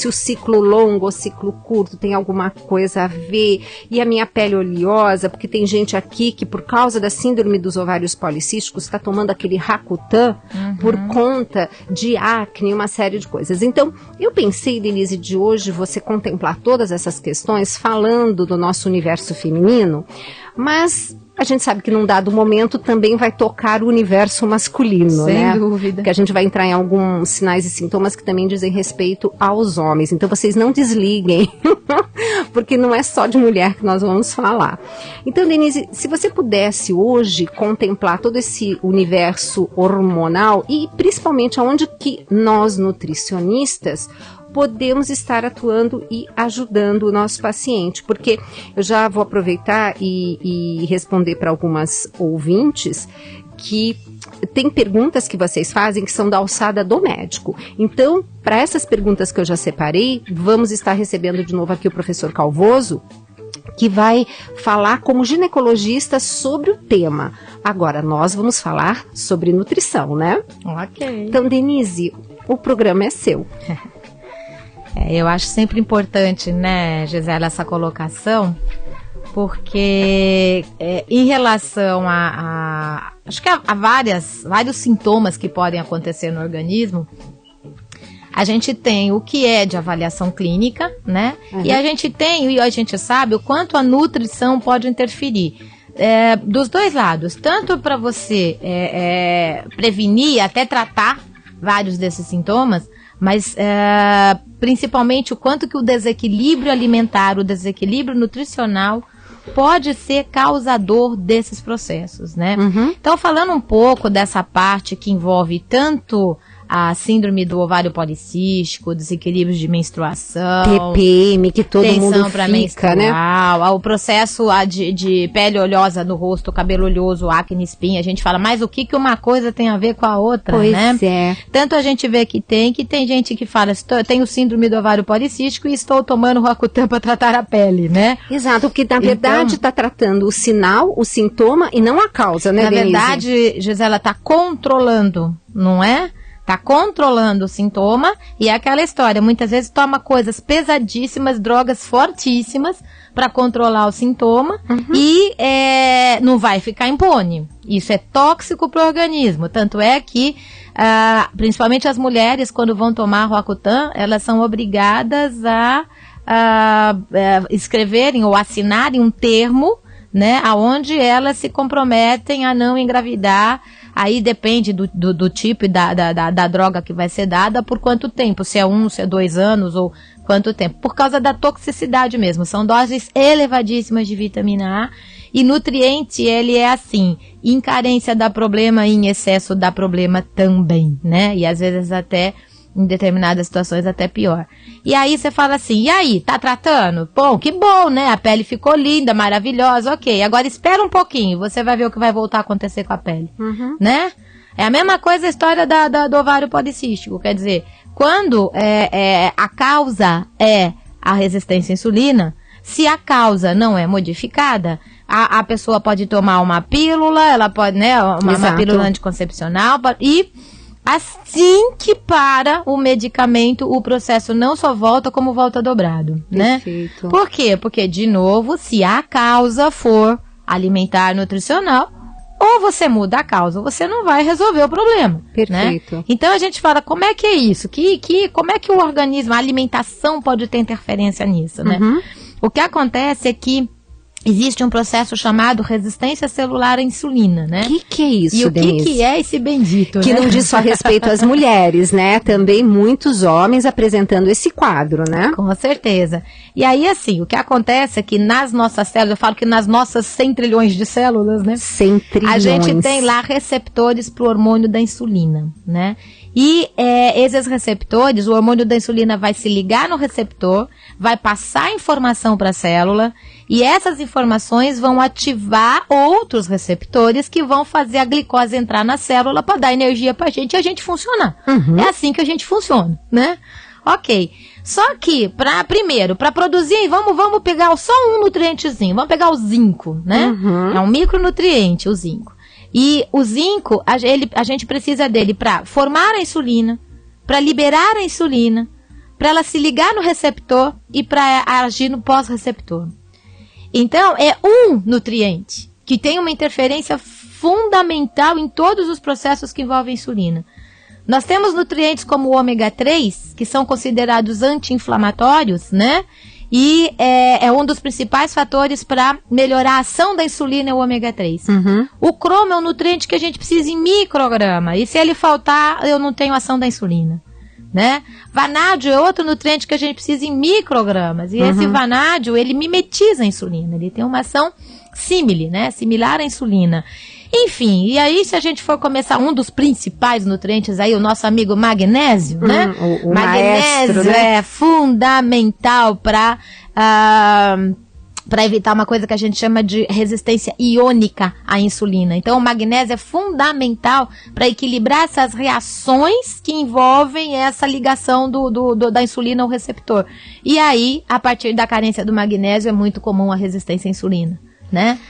se o ciclo longo ou ciclo curto tem alguma coisa a ver, e a minha pele oleosa, porque tem gente aqui que por causa da síndrome dos ovários policísticos está tomando aquele Rakutan por conta de acne, uma série de coisas. Então, eu pensei, Denise, de hoje você contemplar todas essas questões falando do nosso universo feminino, mas a gente sabe que num dado momento também vai tocar o universo masculino, né? Sem dúvida. Porque a gente vai entrar em alguns sinais e sintomas que também dizem respeito aos homens. Então vocês não desliguem, porque não é só de mulher que nós vamos falar. Então, Denise, se você pudesse hoje contemplar todo esse universo hormonal e principalmente aonde que nós, nutricionistas, podemos estar atuando e ajudando o nosso paciente, porque eu já vou aproveitar e responder para algumas ouvintes que tem perguntas que vocês fazem que são da alçada do médico. Então, para essas perguntas que eu já separei, vamos estar recebendo de novo aqui o professor Calvoso, que vai falar como ginecologista sobre o tema. Agora, nós vamos falar sobre nutrição, né? Ok. Então, Denise, o programa é seu. Eu acho sempre importante, né, Gisela, essa colocação, porque em relação acho que há vários sintomas que podem acontecer no organismo. A gente tem o que é de avaliação clínica, né? E a gente sabe o quanto a nutrição pode interferir. Dos dois lados, tanto para você prevenir, até tratar vários desses sintomas, mas principalmente o quanto que o desequilíbrio alimentar, o desequilíbrio nutricional pode ser causador desses processos, né? Então, falando um pouco dessa parte que envolve tanto a síndrome do ovário policístico, desequilíbrios de menstruação, TPM, que todo mundo fica, né? O processo de pele oleosa no rosto, cabelo oleoso, acne, espinha, a gente fala, mas o que uma coisa tem a ver com a outra, né? Pois é. Tanto a gente vê que tem gente que fala, tenho síndrome do ovário policístico e estou tomando Roacutan para tratar a pele, né? Exato, porque na verdade está tratando o sinal, o sintoma e não a causa, né, Denise? Na verdade, Gisela, está controlando, não é? Está controlando o sintoma e é aquela história, muitas vezes toma coisas pesadíssimas, drogas fortíssimas para controlar o sintoma e não vai ficar impune. Isso é tóxico para o organismo, tanto é que principalmente as mulheres quando vão tomar Roacutan, elas são obrigadas a escreverem ou assinarem um termo, né, aonde elas se comprometem a não engravidar. Aí depende do tipo e da droga que vai ser dada, por quanto tempo, se é 1, se é 2 anos ou quanto tempo, por causa da toxicidade mesmo, são doses elevadíssimas de vitamina A e nutriente, ele é assim, em carência dá problema, em excesso dá problema também, né, e às vezes até em determinadas situações até pior. E aí você fala assim, e aí, tá tratando? Bom, que bom, né? A pele ficou linda, maravilhosa, ok. Agora espera um pouquinho, você vai ver o que vai voltar a acontecer com a pele, né? É a mesma coisa a história do ovário policístico, quer dizer, quando a causa é a resistência à insulina, se a causa não é modificada, a pessoa pode tomar uma pílula, ela pode, né, uma pílula anticoncepcional e assim que para o medicamento, o processo não só volta, como volta dobrado, né? Perfeito. Por quê? Porque, de novo, se a causa for alimentar nutricional, ou você muda a causa, ou você não vai resolver o problema. Perfeito. Né? Então, a gente fala, como é que é isso? Como é que o organismo, a alimentação pode ter interferência nisso, né? O que acontece é que existe um processo chamado resistência celular à insulina, né? O que é isso, e o Denise? que é esse bendito, que né? não diz só respeito às mulheres, né? Também muitos homens apresentando esse quadro, né? Com certeza. E aí, assim, o que acontece é que nas nossas células, eu falo que nas nossas 100 trilhões de células, né? 100 trilhões. A gente tem lá receptores para o hormônio da insulina, né? E esses receptores, o hormônio da insulina vai se ligar no receptor, vai passar informação para a célula, e essas informações vão ativar outros receptores que vão fazer a glicose entrar na célula para dar energia para a gente e a gente funcionar. É assim que a gente funciona, né? Ok. Só que, primeiro, para produzir, vamos pegar só um nutrientezinho, vamos pegar o zinco, né? É um micronutriente, o zinco. E o zinco, a gente precisa dele para formar a insulina, para liberar a insulina, para ela se ligar no receptor e para agir no pós-receptor. Então, é um nutriente que tem uma interferência fundamental em todos os processos que envolvem insulina. Nós temos nutrientes como o ômega 3, que são considerados anti-inflamatórios, né? E é um dos principais fatores para melhorar a ação da insulina, é o ômega 3. Uhum. O cromo é um nutriente que a gente precisa em micrograma. E se ele faltar, eu não tenho ação da insulina, né? Vanádio é outro nutriente que a gente precisa em microgramas. E esse vanádio, ele mimetiza a insulina. Ele tem uma ação similar à insulina. Enfim, e aí se a gente for começar, um dos principais nutrientes aí, o nosso amigo magnésio, né? O magnésio, maestro, né? É fundamental para evitar uma coisa que a gente chama de resistência iônica à insulina. Então, o magnésio é fundamental para equilibrar essas reações que envolvem essa ligação da insulina ao receptor. E aí, a partir da carência do magnésio, é muito comum a resistência à insulina, né?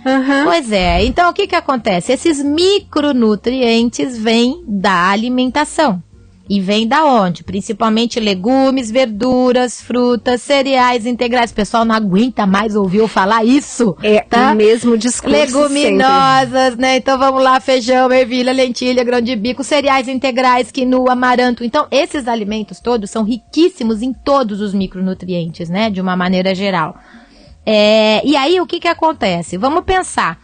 Uhum. Pois é, então o que acontece? Esses micronutrientes vêm da alimentação. E vem da onde? Principalmente legumes, verduras, frutas, cereais integrais. O pessoal não aguenta mais ouvir eu falar isso. O mesmo discurso leguminosas, sempre, né? Então vamos lá, feijão, ervilha, lentilha, grão de bico, cereais integrais, quinoa, amaranto. Então esses alimentos todos são riquíssimos em todos os micronutrientes, né? De uma maneira geral. E aí o que acontece? Vamos pensar.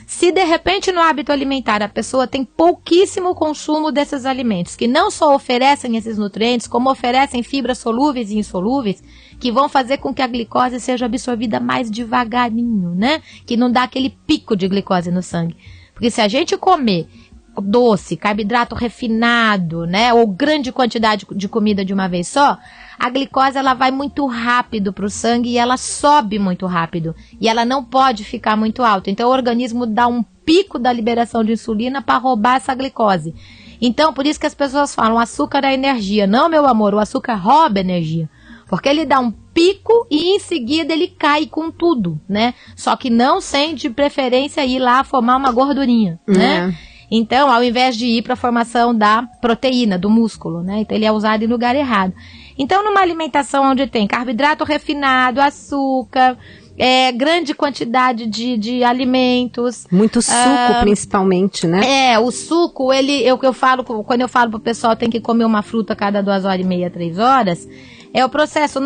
Se de repente no hábito alimentar a pessoa tem pouquíssimo consumo desses alimentos, que não só oferecem esses nutrientes, como oferecem fibras solúveis e insolúveis, que vão fazer com que a glicose seja absorvida mais devagarinho, né? Que não dá aquele pico de glicose no sangue. Porque se a gente comer doce, carboidrato refinado, né? Ou grande quantidade de comida de uma vez só, a glicose ela vai muito rápido para o sangue e ela sobe muito rápido. E ela não pode ficar muito alta. Então o organismo dá um pico da liberação de insulina para roubar essa glicose. Então por isso que as pessoas falam, açúcar é energia. Não, meu amor, o açúcar rouba energia. Porque ele dá um pico e em seguida ele cai com tudo, né? Só que não sem de preferência ir lá formar uma gordurinha, né? Então, ao invés de ir para a formação da proteína, do músculo, né? Então ele é usado em lugar errado. Então, numa alimentação onde tem carboidrato refinado, açúcar, grande quantidade de alimentos. Muito suco, principalmente, né? O suco, quando eu falo pro pessoal tem que comer uma fruta a cada 2h30, 3 horas, o processo,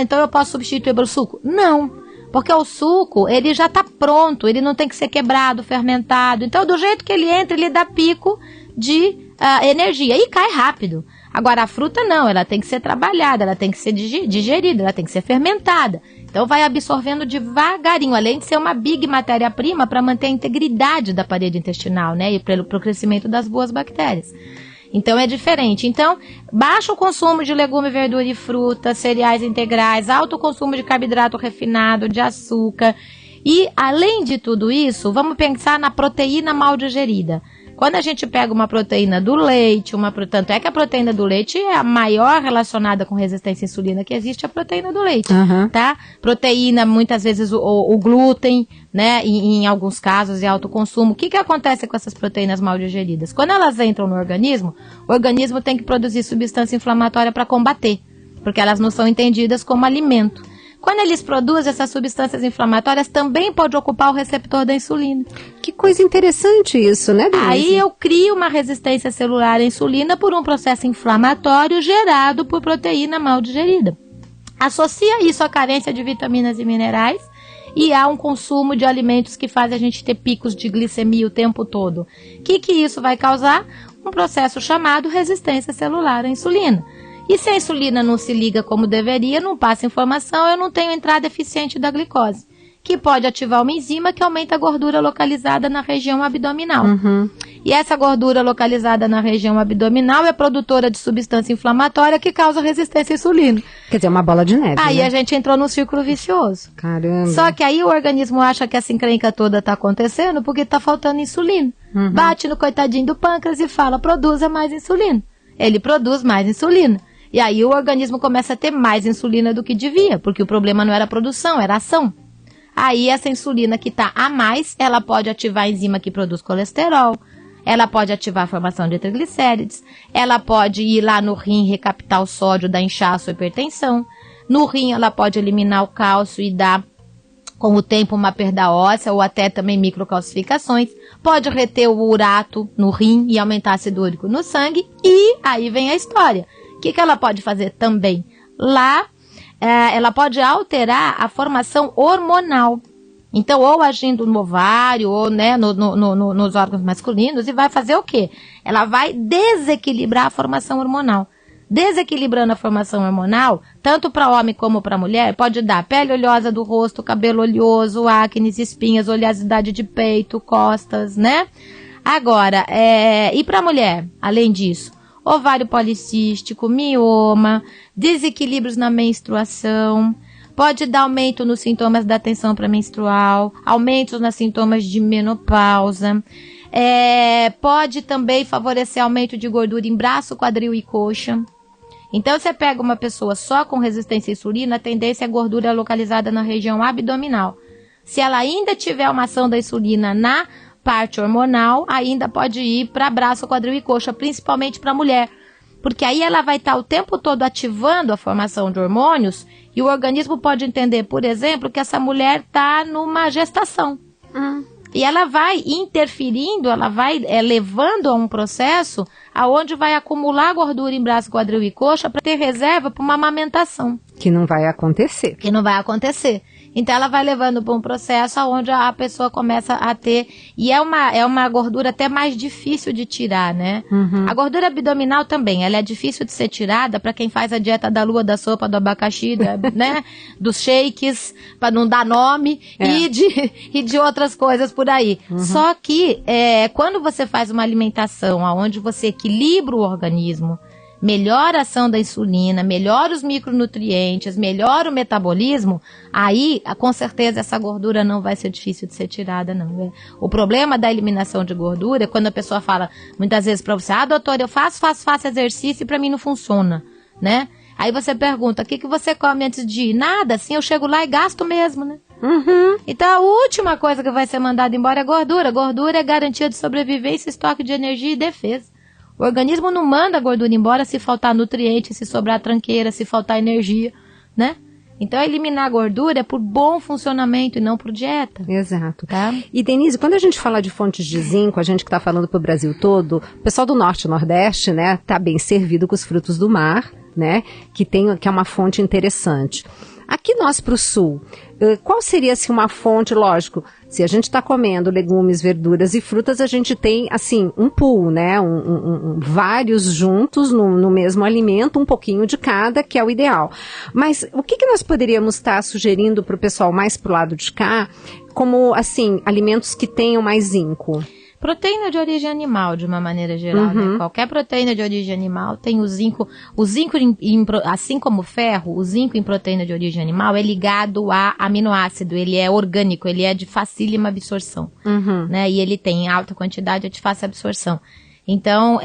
então eu posso substituir pelo suco? Não. Porque o suco, ele já está pronto, ele não tem que ser quebrado, fermentado. Então, do jeito que ele entra, ele dá pico de energia e cai rápido. Agora, a fruta não, ela tem que ser trabalhada, ela tem que ser digerida, ela tem que ser fermentada. Então, vai absorvendo devagarinho, além de ser uma big matéria-prima para manter a integridade da parede intestinal, né? E para o crescimento das boas bactérias. Então é diferente. Então, baixo consumo de legume, verdura e fruta, cereais integrais, alto consumo de carboidrato refinado, de açúcar. E, além de tudo isso, vamos pensar na proteína mal digerida. Quando a gente pega uma proteína do leite, tanto é que a proteína do leite é a maior relacionada com resistência à insulina que existe, a proteína do leite, tá? Proteína, muitas vezes o glúten, né? Em alguns casos, é alto consumo. O que acontece com essas proteínas mal digeridas? Quando elas entram no organismo, o organismo tem que produzir substância inflamatória para combater, porque elas não são entendidas como alimento. Quando eles produzem essas substâncias inflamatórias, também pode ocupar o receptor da insulina. Que coisa interessante isso, né, Denise? Aí eu crio uma resistência celular à insulina por um processo inflamatório gerado por proteína mal digerida. Associa isso à carência de vitaminas e minerais e a um consumo de alimentos que fazem a gente ter picos de glicemia o tempo todo. O que isso vai causar? Um processo chamado resistência celular à insulina. E se a insulina não se liga como deveria, não passa informação, eu não tenho entrada eficiente da glicose, que pode ativar uma enzima que aumenta a gordura localizada na região abdominal. E essa gordura localizada na região abdominal é produtora de substância inflamatória que causa resistência à insulina. Quer dizer, uma bola de neve, Aí né? a gente entrou num círculo vicioso. Caramba. Só que aí o organismo acha que essa encrenca toda está acontecendo porque está faltando insulina. Bate no coitadinho do pâncreas e fala, produza mais insulina. Ele produz mais insulina. E aí o organismo começa a ter mais insulina do que devia, porque o problema não era a produção, era a ação. Aí essa insulina que está a mais, ela pode ativar a enzima que produz colesterol, ela pode ativar a formação de triglicérides, ela pode ir lá no rim recaptar o sódio, dar inchaço ou hipertensão. No rim ela pode eliminar o cálcio e dar, com o tempo, uma perda óssea ou até também microcalcificações. Pode reter o urato no rim e aumentar ácido úrico no sangue. E aí vem a história. O que ela pode fazer também? Lá, ela pode alterar a formação hormonal. Então, ou agindo no ovário, ou né, nos órgãos masculinos, e vai fazer o quê? Ela vai desequilibrar a formação hormonal. Desequilibrando a formação hormonal, tanto para homem como para mulher, pode dar pele oleosa do rosto, cabelo oleoso, acne, espinhas, oleosidade de peito, costas, né? Agora, e para mulher, além disso, ovário policístico, mioma, desequilíbrios na menstruação, pode dar aumento nos sintomas da tensão pré-menstrual, aumentos nos sintomas de menopausa, pode também favorecer aumento de gordura em braço, quadril e coxa. Então, você pega uma pessoa só com resistência à insulina, a tendência é gordura localizada na região abdominal. Se ela ainda tiver uma ação da insulina na parte hormonal, ainda pode ir para braço, quadril e coxa, principalmente para a mulher. Porque aí ela vai estar o tempo todo ativando a formação de hormônios e o organismo pode entender, por exemplo, que essa mulher está numa gestação. E ela vai interferindo, ela vai levando a um processo aonde vai acumular gordura em braço, quadril e coxa para ter reserva para uma amamentação. Que não vai acontecer. Então ela vai levando para um processo onde a pessoa começa a ter, e é uma gordura até mais difícil de tirar, né? A gordura abdominal também, ela é difícil de ser tirada para quem faz a dieta da lua, da sopa, do abacaxi, né? Dos shakes, para não dar nome, e de outras coisas por aí. Só que quando você faz uma alimentação onde você equilibra o organismo, melhora a ação da insulina, melhora os micronutrientes, melhora o metabolismo, aí, com certeza, essa gordura não vai ser difícil de ser tirada, não. O problema da eliminação de gordura é quando a pessoa fala, muitas vezes pra você, doutora, eu faço exercício e pra mim não funciona, né? Aí você pergunta, o que você come antes de ir? Nada, assim, eu chego lá e gasto mesmo, né? Então, a última coisa que vai ser mandada embora é gordura. Gordura é garantia de sobrevivência, estoque de energia e defesa. O organismo não manda a gordura embora se faltar nutriente, se sobrar tranqueira, se faltar energia, né? Então, eliminar a gordura é por bom funcionamento e não por dieta. Exato. Tá? E, Denise, quando a gente fala de fontes de zinco, a gente que está falando para o Brasil todo, o pessoal do Norte e Nordeste, né, tá bem servido com os frutos do mar, né, que é uma fonte interessante. Aqui nós para o Sul, qual seria assim, uma fonte, lógico, se a gente está comendo legumes, verduras e frutas, a gente tem assim um pool, né, vários juntos no mesmo alimento, um pouquinho de cada, que é o ideal. Mas o que nós poderíamos estar sugerindo para o pessoal mais pro lado de cá, como assim, alimentos que tenham mais zinco? Proteína de origem animal, de uma maneira geral, né? Qualquer proteína de origem animal tem o zinco. O zinco, assim como o ferro, o zinco em proteína de origem animal é ligado a aminoácido, ele é orgânico, ele é de facílima absorção, né? E ele tem alta quantidade de fácil absorção. Então,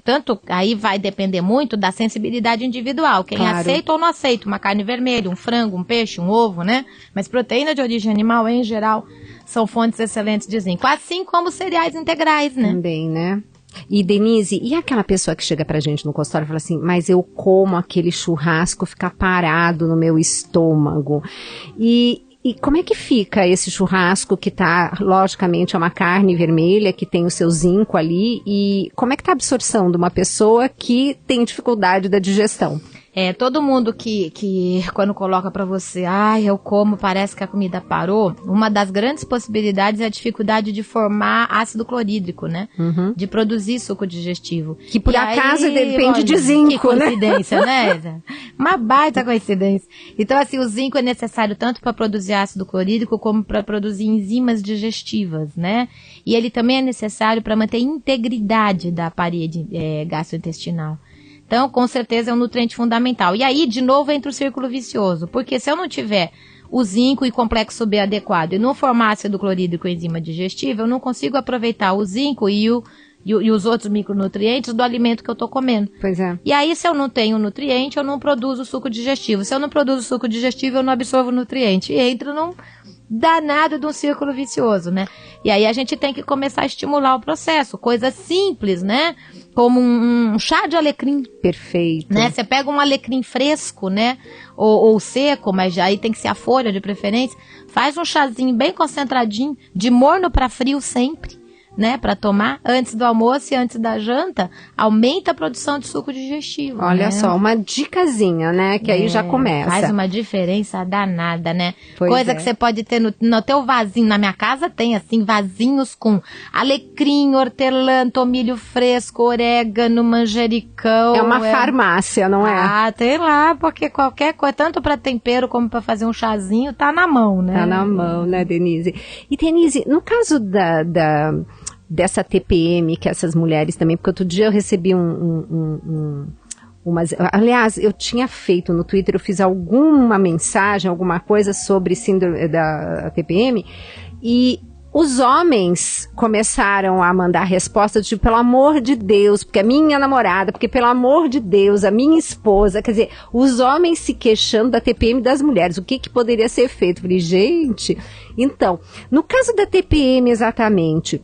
tanto aí vai depender muito da sensibilidade individual, quem aceita ou não aceita uma carne vermelha, um frango, um peixe, um ovo, né? Mas proteína de origem animal, em geral, são fontes excelentes de zinco, assim como cereais integrais, né? Também, né? E, Denise, e aquela pessoa que chega pra gente no consultório e fala assim, mas eu como aquele churrasco, fica parado no meu estômago. E como é que fica esse churrasco que tá, logicamente, é uma carne vermelha, que tem o seu zinco ali, e como é que tá a absorção de uma pessoa que tem dificuldade da digestão? Todo mundo que quando coloca pra você, eu como, parece que a comida parou, uma das grandes possibilidades é a dificuldade de formar ácido clorídrico, né? De produzir suco digestivo. Que por acaso depende de zinco, que coincidência, né? Uma baita coincidência. Então, assim, o zinco é necessário tanto para produzir ácido clorídrico como para produzir enzimas digestivas, né? E ele também é necessário para manter a integridade da parede gastrointestinal. Então, com certeza, é um nutriente fundamental. E aí, de novo, entra o círculo vicioso. Porque se eu não tiver o zinco e complexo B adequado e não formar ácido clorídrico e enzima digestiva, eu não consigo aproveitar o zinco e os outros micronutrientes do alimento que eu estou comendo. Pois é. E aí, se eu não tenho nutriente, eu não produzo suco digestivo. Se eu não produzo suco digestivo, eu não absorvo nutriente. E entra danado de um círculo vicioso, né? E aí a gente tem que começar a estimular o processo, coisas simples, né? Como um chá de alecrim. Perfeito. Né? Você pega um alecrim fresco, né? Ou seco, mas aí tem que ser a folha de preferência. Faz um chazinho bem concentradinho, de morno para frio sempre, né, para tomar antes do almoço e antes da janta, aumenta a produção de suco digestivo. Olha, né? Só, uma dicasinha, né, que aí já começa. Faz uma diferença danada, né? Pois Coisa que você pode ter no teu vasinho, na minha casa tem, assim, vasinhos com alecrim, hortelã, tomilho fresco, orégano, manjericão. É uma farmácia, não é? Ah, tem lá, porque qualquer coisa, tanto para tempero como para fazer um chazinho, tá na mão, né? Tá na mão, né, Denise? E, Denise, no caso dessa TPM, que essas mulheres também, porque outro dia eu recebi aliás, eu tinha feito no Twitter, eu fiz alguma mensagem, alguma coisa sobre síndrome da TPM, e os homens começaram a mandar respostas de pelo amor de Deus, porque a minha namorada, porque pelo amor de Deus, a minha esposa, quer dizer, os homens se queixando da TPM das mulheres, o que poderia ser feito? Eu falei, gente, então, no caso da TPM exatamente,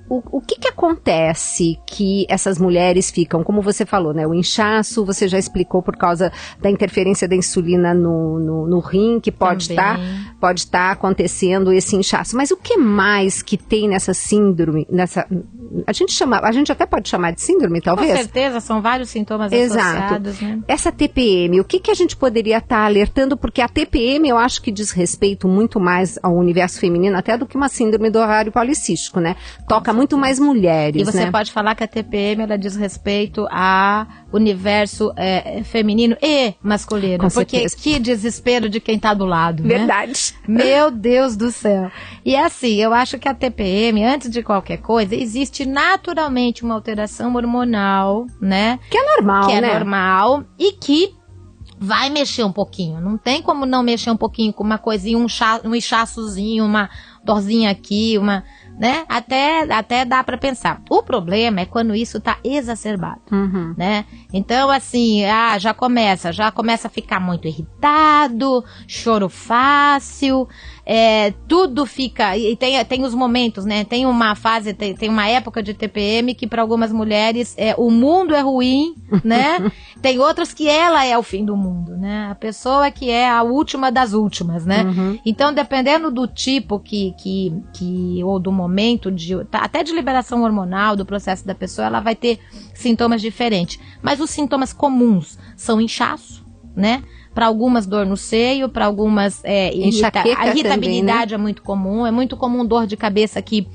o que acontece que essas mulheres ficam, como você falou, né? O inchaço, você já explicou por causa da interferência da insulina no rim, que pode estar acontecendo esse inchaço. Mas o que mais que tem nessa síndrome? A gente até pode chamar de síndrome, talvez? Com certeza, são vários sintomas associados, né? Essa TPM, o que a gente poderia estar alertando? Porque a TPM eu acho que diz respeito muito mais ao universo feminino até do que uma síndrome do ovário policístico, né? Toca muito mais mulheres, e você né? pode falar que a TPM, ela diz respeito ao universo feminino e masculino. Com porque certeza. Que desespero de quem tá do lado, Verdade. Né? Meu Deus do céu. E assim, eu acho que a TPM, antes de qualquer coisa, existe naturalmente uma alteração hormonal, né? Que é normal, que né? é normal e que vai mexer um pouquinho. Não tem como não mexer um pouquinho com uma coisinha, um inchaçozinho, uma dorzinha aqui, né? Até dá para pensar. O problema é quando isso tá exacerbado, né? Então, assim, já começa a ficar muito irritado, choro fácil, tudo fica, e tem os momentos, né? Tem uma fase, tem uma época de TPM que para algumas mulheres o mundo é ruim, né? Tem outras que ela é o fim do mundo, né? A pessoa que é a última das últimas, né? Então, dependendo do tipo ou do momento, até de liberação hormonal, do processo da pessoa, ela vai ter sintomas diferentes. Mas os sintomas comuns são inchaço, né? Para algumas dor no seio, para algumas a irritabilidade também, né? É muito comum dor de cabeça aqui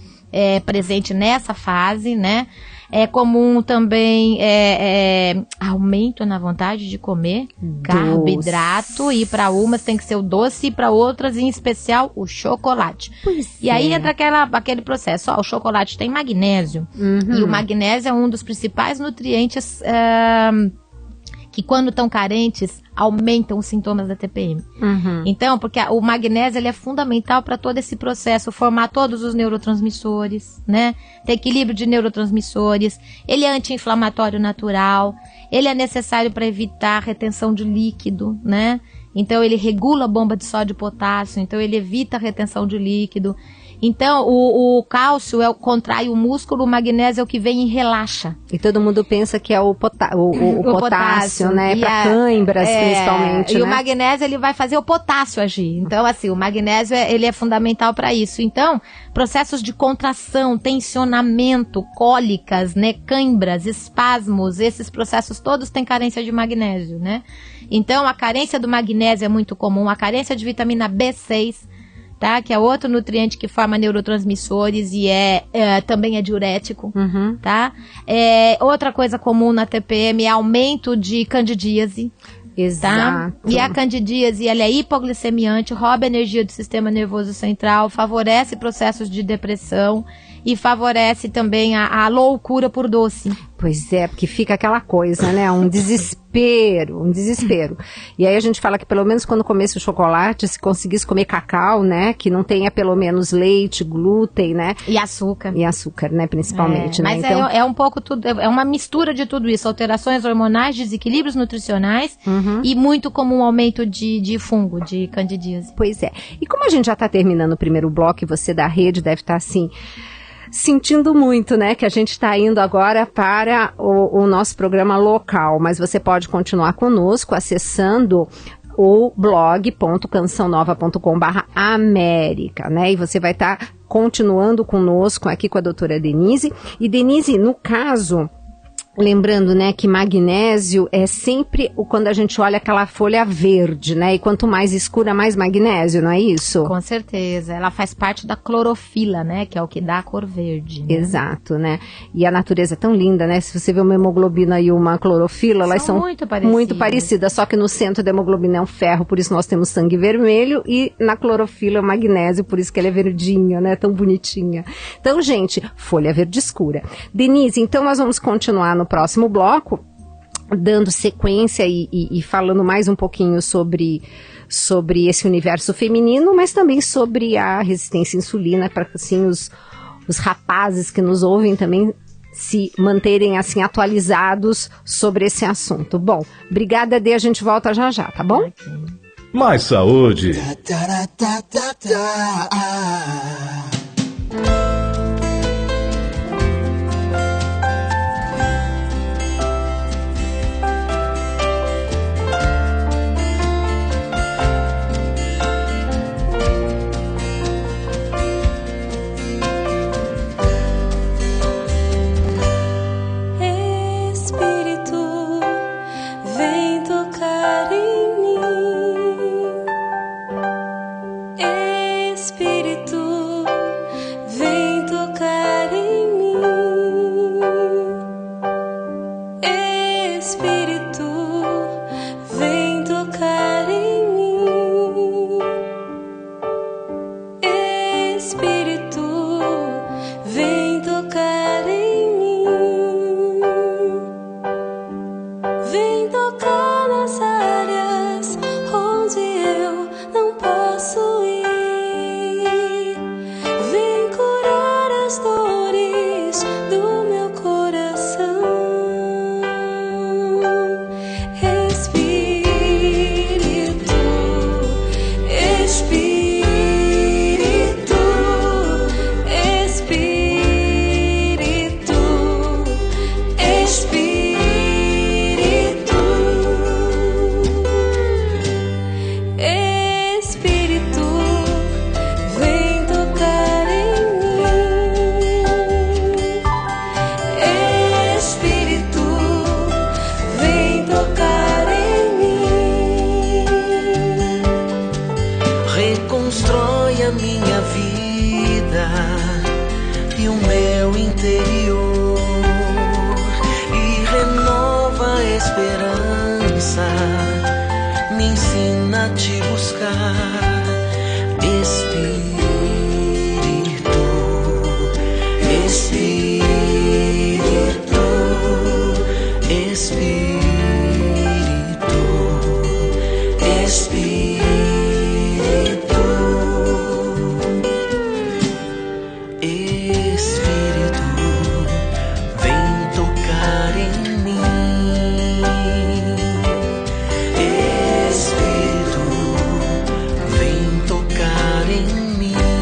presente nessa fase, né? É comum também aumento na vontade de comer carboidrato, e para umas tem que ser o doce e para outras, em especial, o chocolate. E aí entra aquele processo. O chocolate tem magnésio, e o magnésio é um dos principais nutrientes que, quando estão carentes, aumentam os sintomas da TPM. Então, porque o magnésio ele é fundamental para todo esse processo, formar todos os neurotransmissores, né? Ter equilíbrio de neurotransmissores. Ele é anti-inflamatório natural. Ele é necessário para evitar a retenção de líquido, né? Então, ele regula a bomba de sódio e potássio. Então, ele evita a retenção de líquido. Então, o cálcio contrai o músculo, o magnésio é o que vem e relaxa. E todo mundo pensa que é o potássio, né? Para cãibras, principalmente, E né? o magnésio, ele vai fazer o potássio agir. Então, assim, o magnésio, ele é fundamental para isso. Então, processos de contração, tensionamento, cólicas, né? Cãibras, espasmos, esses processos todos têm carência de magnésio, né? Então, a carência do magnésio é muito comum, a carência de vitamina B6, tá? Que é outro nutriente que forma neurotransmissores e também é diurético, tá? Outra coisa comum na TPM é aumento de candidíase. Exato. Tá? E a candidíase, ela é hipoglicemiante, rouba energia do sistema nervoso central, favorece processos de depressão e favorece também a loucura por doce. Pois é, porque fica aquela coisa, né? Um desespero. E aí a gente fala que pelo menos quando comesse o chocolate, se conseguisse comer cacau, né? Que não tenha pelo menos leite, glúten, né? E açúcar. E açúcar, né? Principalmente, né? Mas Então, é um pouco tudo, é uma mistura de tudo isso. Alterações hormonais, desequilíbrios nutricionais e muito como um aumento de fungo, de candidíase. pois é. E como a gente já está terminando o primeiro bloco e você da rede deve estar assim, sentindo muito, né, que a gente está indo agora para o nosso programa local, mas você pode continuar conosco acessando o blog.cançãonova.com/América, né, e você vai estar continuando conosco aqui com a doutora Denise. E Denise, no caso, lembrando, né, que magnésio é sempre quando a gente olha aquela folha verde, né? E quanto mais escura, mais magnésio, não é isso? Com certeza. Ela faz parte da clorofila, né? Que é o que dá a cor verde. Né? Exato, né? E a natureza é tão linda, né? Se você vê uma hemoglobina e uma clorofila, elas são muito parecidas, só que no centro da hemoglobina é um ferro, por isso nós temos sangue vermelho, e na clorofila é o magnésio, por isso que ela é verdinha, né? Tão bonitinha. Então, gente, folha verde escura. Denise, então nós vamos continuar no próximo bloco, dando sequência e falando mais um pouquinho sobre esse universo feminino, mas também sobre a resistência à insulina, para que assim os rapazes que nos ouvem também se manterem assim atualizados sobre esse assunto. Bom, obrigada, Dê, a gente volta já já, tá bom? Mais saúde. Espírito, vem tocar em mim.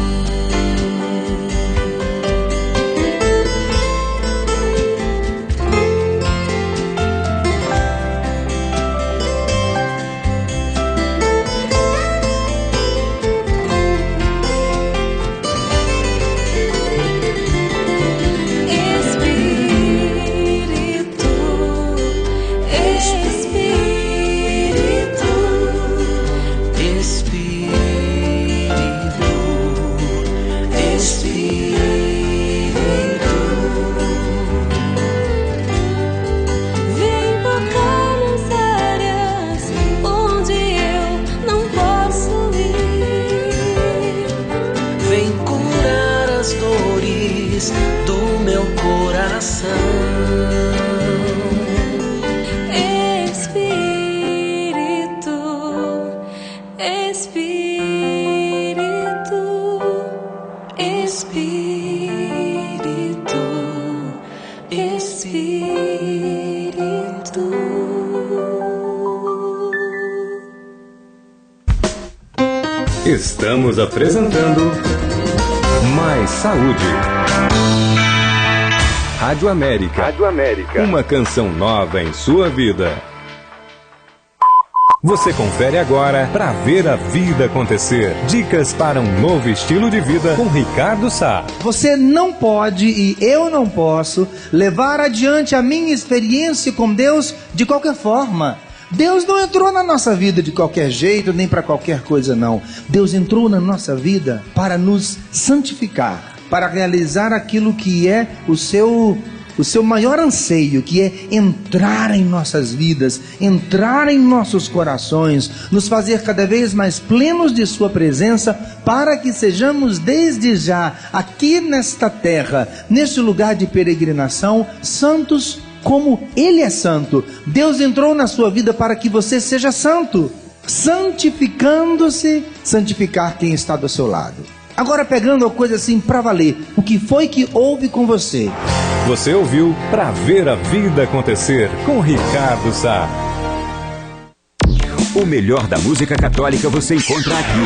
Estamos apresentando Mais Saúde. Rádio América. Rádio América. Uma canção nova em sua vida. Você confere agora Pra Ver a Vida Acontecer. Dicas para um novo estilo de vida com Ricardo Sá. Você não pode e eu não posso levar adiante a minha experiência com Deus de qualquer forma. Deus não entrou na nossa vida de qualquer jeito, nem para qualquer coisa não. Deus entrou na nossa vida para nos santificar, para realizar aquilo que é o seu maior anseio, que é entrar em nossas vidas, entrar em nossos corações, nos fazer cada vez mais plenos de sua presença, para que sejamos desde já, aqui nesta terra, neste lugar de peregrinação, santos como Ele é santo. Deus entrou na sua vida para que você seja santo, santificando-se, santificar quem está do seu lado. Agora pegando a coisa assim para valer, o que foi que houve com você? Você ouviu Pra Ver a Vida Acontecer com Ricardo Sá. O melhor da música católica você encontra aqui.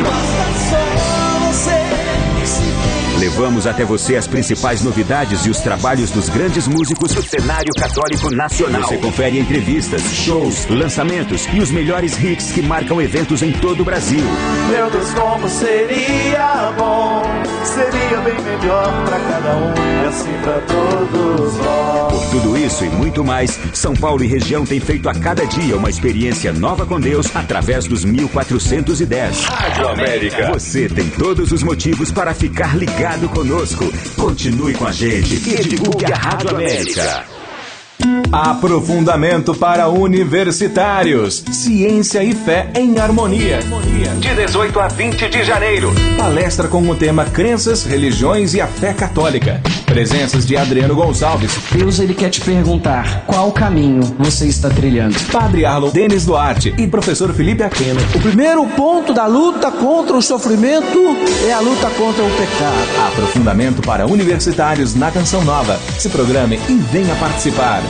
Levamos até você as principais novidades e os trabalhos dos grandes músicos do cenário católico nacional. Você confere entrevistas, shows, lançamentos e os melhores hits que marcam eventos em todo o Brasil. Meu Deus, como seria bom, seria bem melhor pra cada um e assim pra todos nós. Por tudo isso e muito mais, São Paulo e região tem feito a cada dia uma experiência nova com Deus através dos 1410. Rádio América. Você tem todos os motivos para ficar ligado conosco. Continue com a gente e divulgue a Rádio América. Aprofundamento para universitários. Ciência e fé em harmonia. De 18 a 20 de janeiro. Palestra com o tema Crenças, Religiões e a Fé Católica. Presenças de Adriano Gonçalves. Deus, ele quer te perguntar qual caminho você está trilhando. Padre Arlon Denis Duarte e professor Felipe Aquino. O primeiro ponto da luta contra o sofrimento é a luta contra o pecado. Aprofundamento para universitários na Canção Nova. Se programe e venha participar.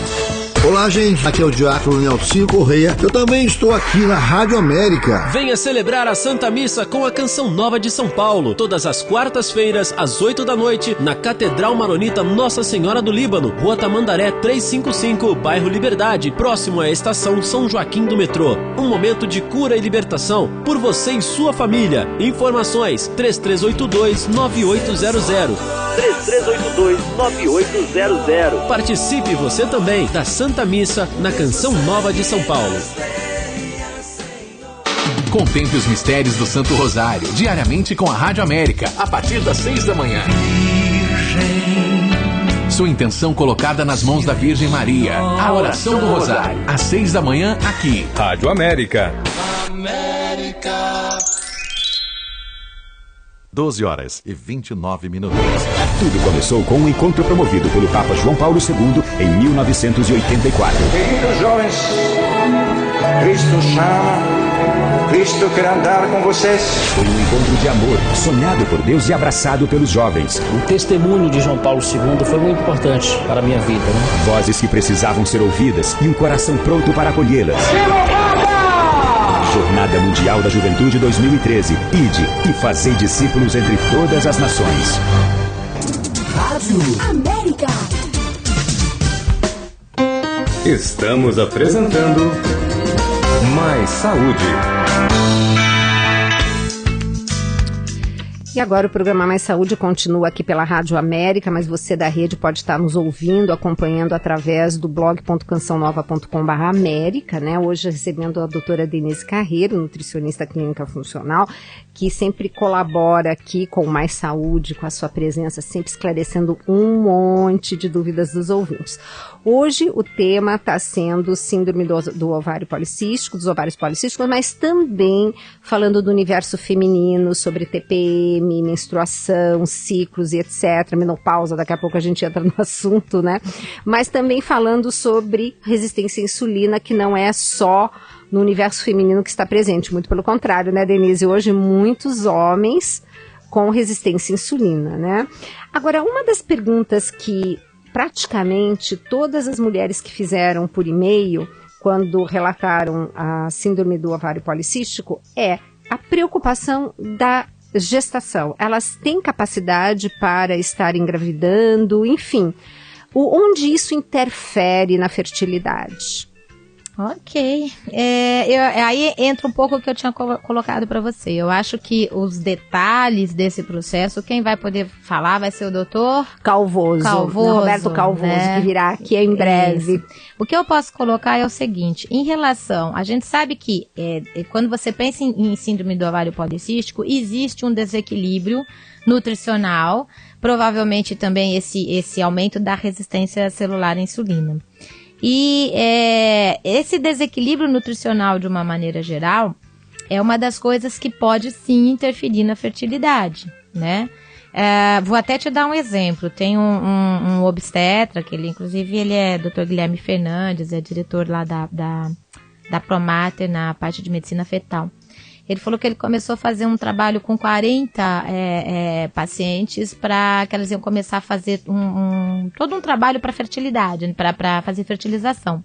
Olá, gente, aqui é o diácono Nelson Correia. Eu também estou aqui na Rádio América. Venha celebrar a Santa Missa com a Canção Nova de São Paulo, todas as quartas-feiras, às 8 da noite, na Catedral Maronita Nossa Senhora do Líbano, Rua Tamandaré 355, bairro Liberdade, próximo à estação São Joaquim do metrô. Um momento de cura e libertação por você e sua família. Informações 3382-9800. 3382-9800. Participe você também da Santa Missa na Canção Nova de São Paulo. Contemple os mistérios do Santo Rosário, diariamente com a Rádio América, a partir das 6 da manhã. Sua intenção colocada nas mãos da Virgem Maria. A oração do Rosário, às 6 da manhã, aqui. Rádio América. 12 horas e 29 minutos. Tudo começou com um encontro promovido pelo Papa João Paulo II em 1984. Queridos jovens, Cristo chama, Cristo quer andar com vocês. Foi um encontro de amor, sonhado por Deus e abraçado pelos jovens. O testemunho de João Paulo II foi muito importante para a minha vida, né? Vozes que precisavam ser ouvidas e um coração pronto para acolhê-las. Jornada Mundial da Juventude 2013. Ide e fazei discípulos entre todas as nações. Rádio América. Estamos apresentando Mais Saúde. E agora o programa Mais Saúde continua aqui pela Rádio América, mas você da rede pode estar nos ouvindo, acompanhando através do blog.cançãonova.com/América, né? Hoje recebendo a doutora Denise Carreiro, nutricionista clínica funcional, que sempre colabora aqui com o Mais Saúde, com a sua presença, sempre esclarecendo um monte de dúvidas dos ouvintes. Hoje o tema está sendo síndrome do ovário policístico, dos ovários policísticos, mas também falando do universo feminino, sobre TPM, menstruação, ciclos e etc, menopausa, daqui a pouco a gente entra no assunto, né? Mas também falando sobre resistência à insulina, que não é só no universo feminino que está presente, muito pelo contrário, né, Denise? Hoje muitos homens com resistência à insulina, né? Agora, uma das perguntas que praticamente todas as mulheres que fizeram por e-mail, quando relataram a síndrome do ovário policístico, é: a preocupação da gestação. Elas têm capacidade para estar engravidando, enfim. Onde isso interfere na fertilidade? Ok. Aí entra um pouco o que eu tinha colocado para você. Eu acho que os detalhes desse processo, quem vai poder falar vai ser o doutor Calvoso, Roberto Calvoso, né? Que virá aqui em breve. Isso. O que eu posso colocar é o seguinte, em relação, a gente sabe que quando você pensa em síndrome do ovário policístico, existe um desequilíbrio nutricional, provavelmente também esse aumento da resistência celular à insulina. E esse desequilíbrio nutricional, de uma maneira geral, é uma das coisas que pode sim interferir na fertilidade, né? Vou até te dar um exemplo. Tem um obstetra, que ele é Dr. Guilherme Fernandes, é diretor lá da Promater na parte de medicina fetal. Ele falou que ele começou a fazer um trabalho com 40 pacientes para que elas iam começar a fazer todo um trabalho para fertilidade, para fazer fertilização.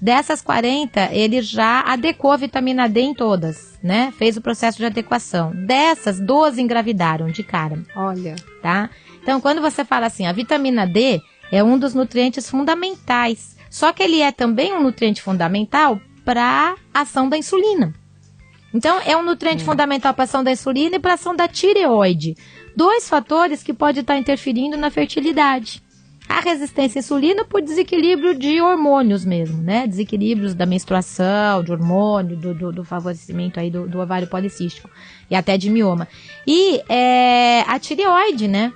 Dessas 40, ele já adequou a vitamina D em todas, né? Fez o processo de adequação. Dessas, 12 engravidaram de cara. Olha. Tá? Então, quando você fala assim, a vitamina D é um dos nutrientes fundamentais. Só que ele é também um nutriente fundamental para a ação da insulina. Então, é um nutriente fundamental para a ação da insulina e para a ação da tireoide. 2 fatores que podem estar interferindo na fertilidade. A resistência à insulina por desequilíbrio de hormônios mesmo, né? Desequilíbrios da menstruação, de hormônio, do favorecimento aí do ovário policístico e até de mioma. E a tireoide, né?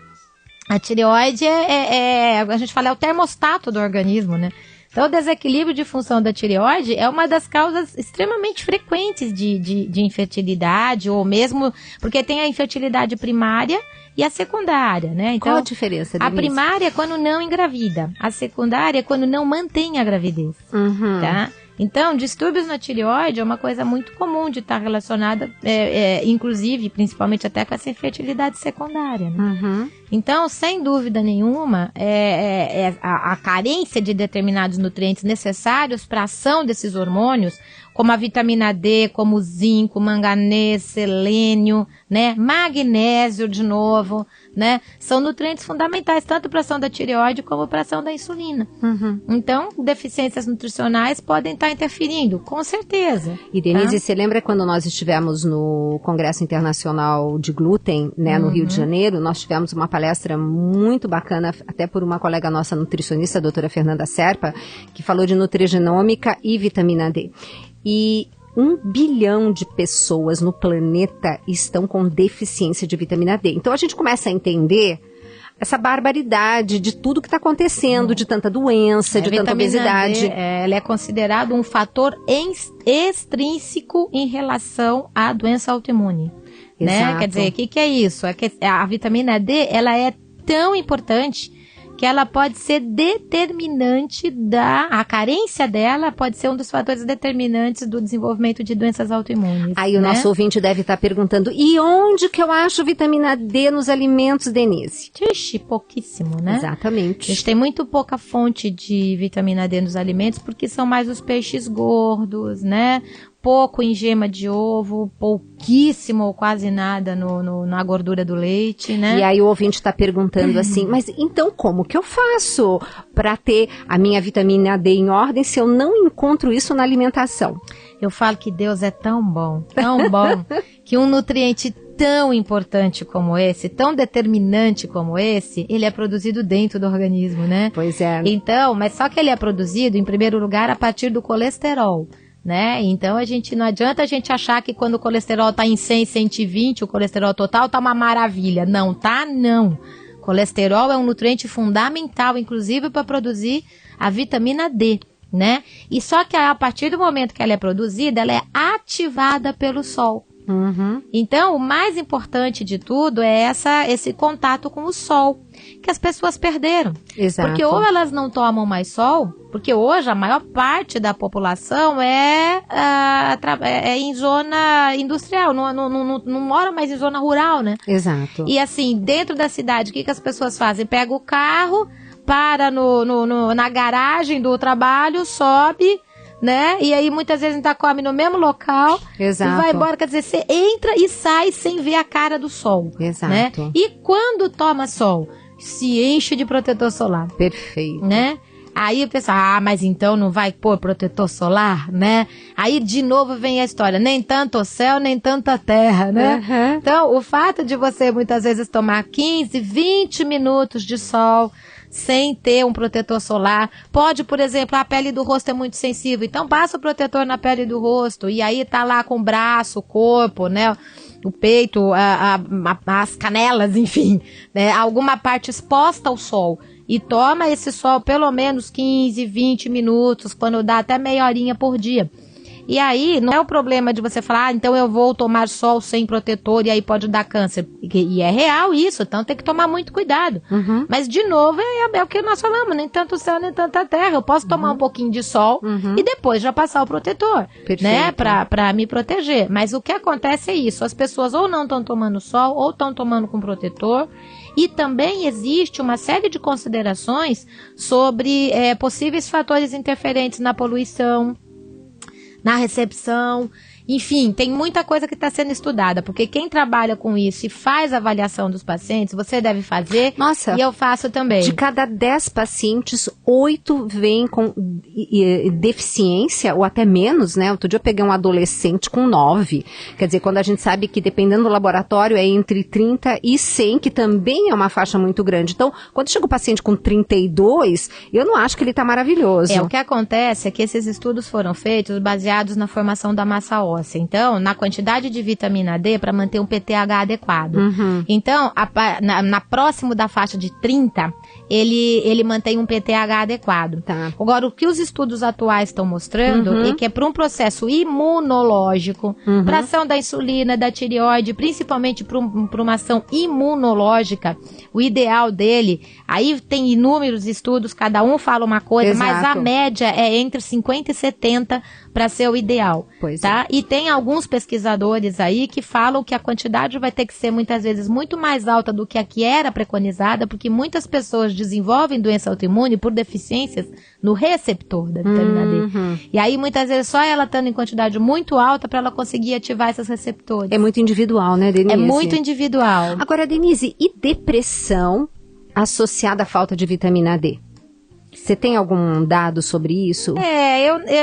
A tireoide a gente fala, é o termostato do organismo, né? Então, o desequilíbrio de função da tireoide é uma das causas extremamente frequentes de infertilidade, ou mesmo porque tem a infertilidade primária e a secundária, né? Então, qual a diferença, Denise? A primária é quando não engravida, a secundária é quando não mantém a gravidez, tá? Então, distúrbios na tireoide é uma coisa muito comum de estar relacionada, inclusive, principalmente até com essa infertilidade secundária, né? Então, sem dúvida nenhuma, a carência de determinados nutrientes necessários para a ação desses hormônios, como a vitamina D, como o zinco, manganês, selênio, né, magnésio de novo, né, são nutrientes fundamentais tanto para a ação da tireoide como para a ação da insulina. Então, deficiências nutricionais podem estar interferindo, com certeza. E Denise, você lembra quando nós estivemos no Congresso Internacional de Glúten, né, no Rio de Janeiro? Nós tivemos uma palestra muito bacana, até por uma colega nossa nutricionista, a doutora Fernanda Serpa, que falou de nutrigenômica e vitamina D. E 1 bilhão de pessoas no planeta estão com deficiência de vitamina D. Então a gente começa a entender essa barbaridade de tudo que está acontecendo, de tanta doença, de tanta obesidade. D, ela é considerada um fator extrínseco em relação à doença autoimune. Né? Quer dizer, o que é isso? É que a vitamina D, ela é tão importante que ela pode ser determinante a carência dela pode ser um dos fatores determinantes do desenvolvimento de doenças autoimunes. Aí o nosso ouvinte deve estar perguntando, e onde que eu acho vitamina D nos alimentos, Denise? Ixi, pouquíssimo, né? Exatamente. A gente tem muito pouca fonte de vitamina D nos alimentos, porque são mais os peixes gordos, né? Pouco em gema de ovo, pouquíssimo ou quase nada na gordura do leite, né? E aí o ouvinte está perguntando assim, mas então como que eu faço para ter a minha vitamina D em ordem se eu não encontro isso na alimentação? Eu falo que Deus é tão bom, que um nutriente tão importante como esse, tão determinante como esse, ele é produzido dentro do organismo, né? Pois é. Então, mas só que ele é produzido, em primeiro lugar, a partir do colesterol. Né? Então não adianta a gente achar que quando o colesterol está em 100, 120, o colesterol total está uma maravilha. Não, tá não. Colesterol é um nutriente fundamental, inclusive para produzir a vitamina D, né? E só que a partir do momento que ela é produzida, ela é ativada pelo sol. Então, o mais importante de tudo é esse contato com o sol, que as pessoas perderam. Exato. Porque ou elas não tomam mais sol, porque hoje a maior parte da população é em zona industrial, não mora mais em zona rural, né? Exato. E assim, dentro da cidade, o que as pessoas fazem? Pega o carro, para na garagem do trabalho, sobe, né? E aí muitas vezes a gente come no mesmo local. Exato. E vai embora, quer dizer, você entra e sai sem ver a cara do sol. Exato. Né? E quando toma sol, se enche de protetor solar. Perfeito. Né? Aí o pessoal, mas então não vai pôr protetor solar, né? Aí de novo vem a história, nem tanto o céu, nem tanto a terra, né? Uhum. Então, o fato de você muitas vezes tomar 15, 20 minutos de sol sem ter um protetor solar, pode, por exemplo, a pele do rosto é muito sensível, então passa o protetor na pele do rosto, e aí tá lá com o braço, o corpo, né? O peito, as canelas, enfim, né? Alguma parte exposta ao sol. E toma esse sol pelo menos 15, 20 minutos, quando dá até meia horinha por dia. E aí, não é o problema de você falar, então eu vou tomar sol sem protetor e aí pode dar câncer. E é real isso, então tem que tomar muito cuidado. Uhum. Mas, de novo, é o que nós falamos, nem tanto o céu, nem tanta terra. Eu posso tomar um pouquinho de sol e depois já passar o protetor, né, pra me proteger. Mas o que acontece é isso, as pessoas ou não estão tomando sol ou estão tomando com protetor. E também existe uma série de considerações sobre possíveis fatores interferentes na poluição, na recepção, enfim, tem muita coisa que está sendo estudada, porque quem trabalha com isso e faz avaliação dos pacientes, você deve fazer. Nossa, e eu faço também. De cada 10 pacientes, 8 vêm com deficiência, ou até menos, né? Outro dia eu peguei um adolescente com 9. Quer dizer, quando a gente sabe que dependendo do laboratório é entre 30 e 100, que também é uma faixa muito grande. Então, quando chega o paciente com 32, eu não acho que ele está maravilhoso. O que acontece é que esses estudos foram feitos baseados na formação da massa óssea. Então, na quantidade de vitamina D para manter um PTH adequado. Uhum. Então, na próximo da faixa de 30, ele mantém um PTH adequado. Tá. Agora, o que os estudos atuais estão mostrando é que é para um processo imunológico, para ação da insulina, da tireoide, principalmente para uma ação imunológica, o ideal dele, aí tem inúmeros estudos, cada um fala uma coisa, Exato. mas a média é entre 50 e 70 para ser o ideal. Pois tá? E tem alguns pesquisadores aí que falam que a quantidade vai ter que ser muitas vezes muito mais alta do que a que era preconizada, porque muitas pessoas desenvolvem doença autoimune por deficiências no receptor da vitamina D. E aí muitas vezes só ela estando em quantidade muito alta para ela conseguir ativar esses receptores. É muito individual, né, Denise? É muito individual. Agora, Denise, e depressão associada à falta de vitamina D? Você tem algum dado sobre isso?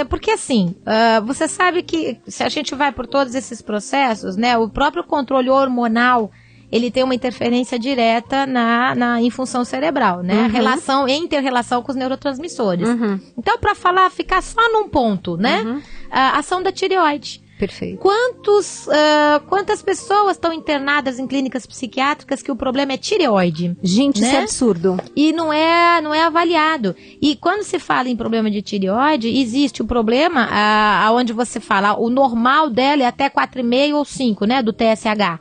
Porque assim, você sabe que se a gente vai por todos esses processos, né, o próprio controle hormonal, ele tem uma interferência direta em função cerebral, né, inter-relação com os neurotransmissores. Então, para ficar só num ponto, né, a ação da tireoide. Perfeito. Quantas pessoas estão internadas em clínicas psiquiátricas que o problema é tireoide? Gente, né? Isso é absurdo. E não é avaliado. E quando se fala em problema de tireoide, existe o problema onde você fala, o normal dela é até 4,5 ou 5, né, do TSH.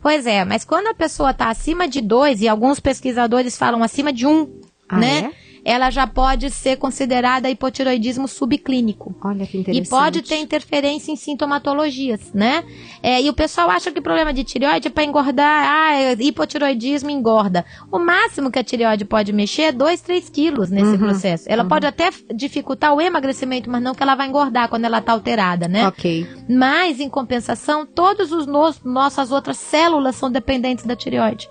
Pois é, mas quando a pessoa está acima de 2, e alguns pesquisadores falam acima de 1, né? Ela já pode ser considerada hipotiroidismo subclínico. Olha que interessante. E pode ter interferência em sintomatologias, né? E o pessoal acha que o problema de tireoide é para engordar. Hipotiroidismo engorda. O máximo que a tireoide pode mexer é 2, 3 quilos nesse processo. Ela pode até dificultar o emagrecimento, mas não que ela vai engordar quando ela está alterada, né? Ok. Mas, em compensação, todas nossas outras células são dependentes da tireoide.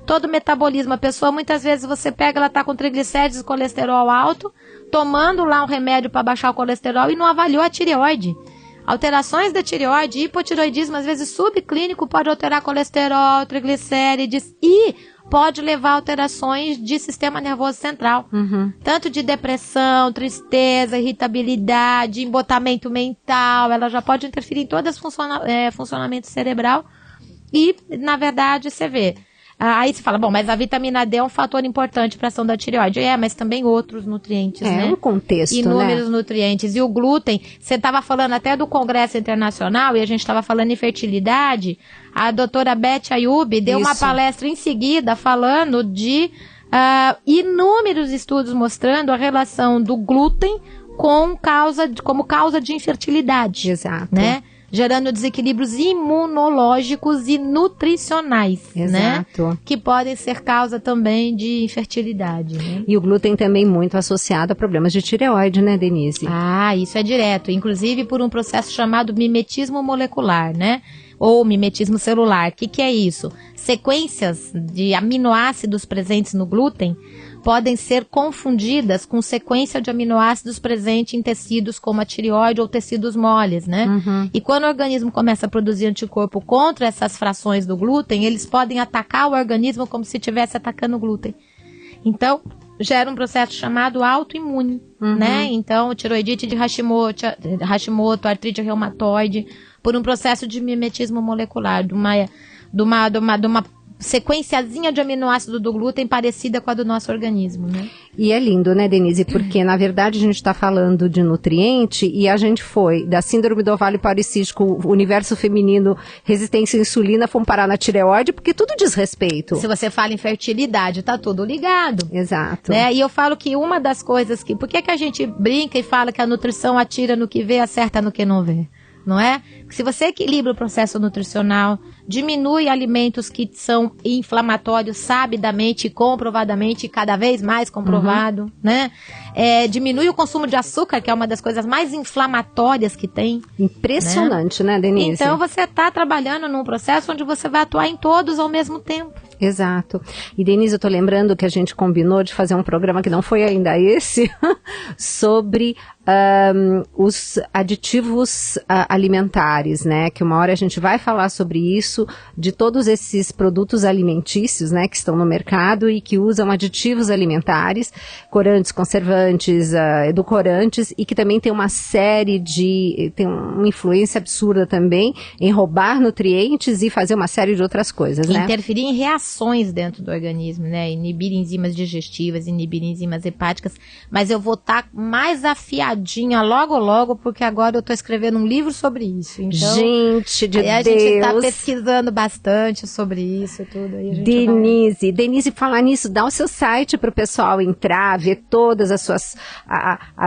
Todo o metabolismo, a pessoa, muitas vezes, você pega, ela está com triglicéridos, colesterol alto, tomando lá um remédio para baixar o colesterol e não avaliou a tireoide. Alterações da tireoide, hipotiroidismo, às vezes subclínico, pode alterar colesterol, triglicérides e pode levar a alterações de sistema nervoso central. Tanto de depressão, tristeza, irritabilidade, embotamento mental, ela já pode interferir em todo esse funcionamento cerebral e, na verdade, você vê. Aí você fala, bom, mas a vitamina D é um fator importante para a ação da tireoide. Mas também outros nutrientes, né? É um contexto, inúmeros nutrientes. E o glúten, você estava falando até do Congresso Internacional, e a gente estava falando em fertilidade, a doutora Beth Ayub deu uma palestra em seguida falando de inúmeros estudos mostrando a relação do glúten como causa de infertilidade. Exato. Né? gerando desequilíbrios imunológicos e nutricionais, Exato. né? Que podem ser causa também de infertilidade, né? E o glúten também muito associado a problemas de tireoide, né, Denise? Ah, isso é direto, inclusive por um processo chamado mimetismo molecular, né? Ou mimetismo celular. O que é isso? Sequências de aminoácidos presentes no glúten podem ser confundidas com sequência de aminoácidos presentes em tecidos como a tireoide ou tecidos moles, né? E quando o organismo começa a produzir anticorpo contra essas frações do glúten, eles podem atacar o organismo como se estivesse atacando o glúten. Então, gera um processo chamado autoimune, né? Então, tiroidite de Hashimoto, artrite reumatoide, por um processo de mimetismo molecular, de uma sequenciazinha de aminoácido do glúten parecida com a do nosso organismo, né? E é lindo, né, Denise? Porque, na verdade, a gente está falando de nutriente e a gente foi da síndrome do ovário policístico, universo feminino, resistência à insulina, fomos parar na tireoide, porque tudo diz respeito. Se você fala em fertilidade, tá tudo ligado. Exato. Né? E eu falo que uma das coisas que... Por que a gente brinca e fala que a nutrição atira no que vê, acerta no que não vê? Não é? Se você equilibra o processo nutricional, diminui alimentos que são inflamatórios sabidamente e comprovadamente, cada vez mais comprovado, né? Diminui o consumo de açúcar, que é uma das coisas mais inflamatórias que tem. Impressionante, né, Denise? Então você está trabalhando num processo onde você vai atuar em todos ao mesmo tempo. Exato. E, Denise, eu tô lembrando que a gente combinou de fazer um programa que não foi ainda esse, sobre os aditivos alimentares, né? Que uma hora a gente vai falar sobre isso, de todos esses produtos alimentícios, né? Que estão no mercado e que usam aditivos alimentares, corantes, conservantes, edulcorantes, e que também tem uma série tem uma influência absurda também em roubar nutrientes e fazer uma série de outras coisas, né? Interferir em reações dentro do organismo, né? Inibir enzimas digestivas, inibir enzimas hepáticas, mas eu vou estar mais afiadinha logo, porque agora eu estou escrevendo um livro sobre isso. Então, gente de Deus! A gente está pesquisando bastante sobre isso e tudo. Aí a gente Denise, falar nisso, dá o seu site para o pessoal entrar, ver todas as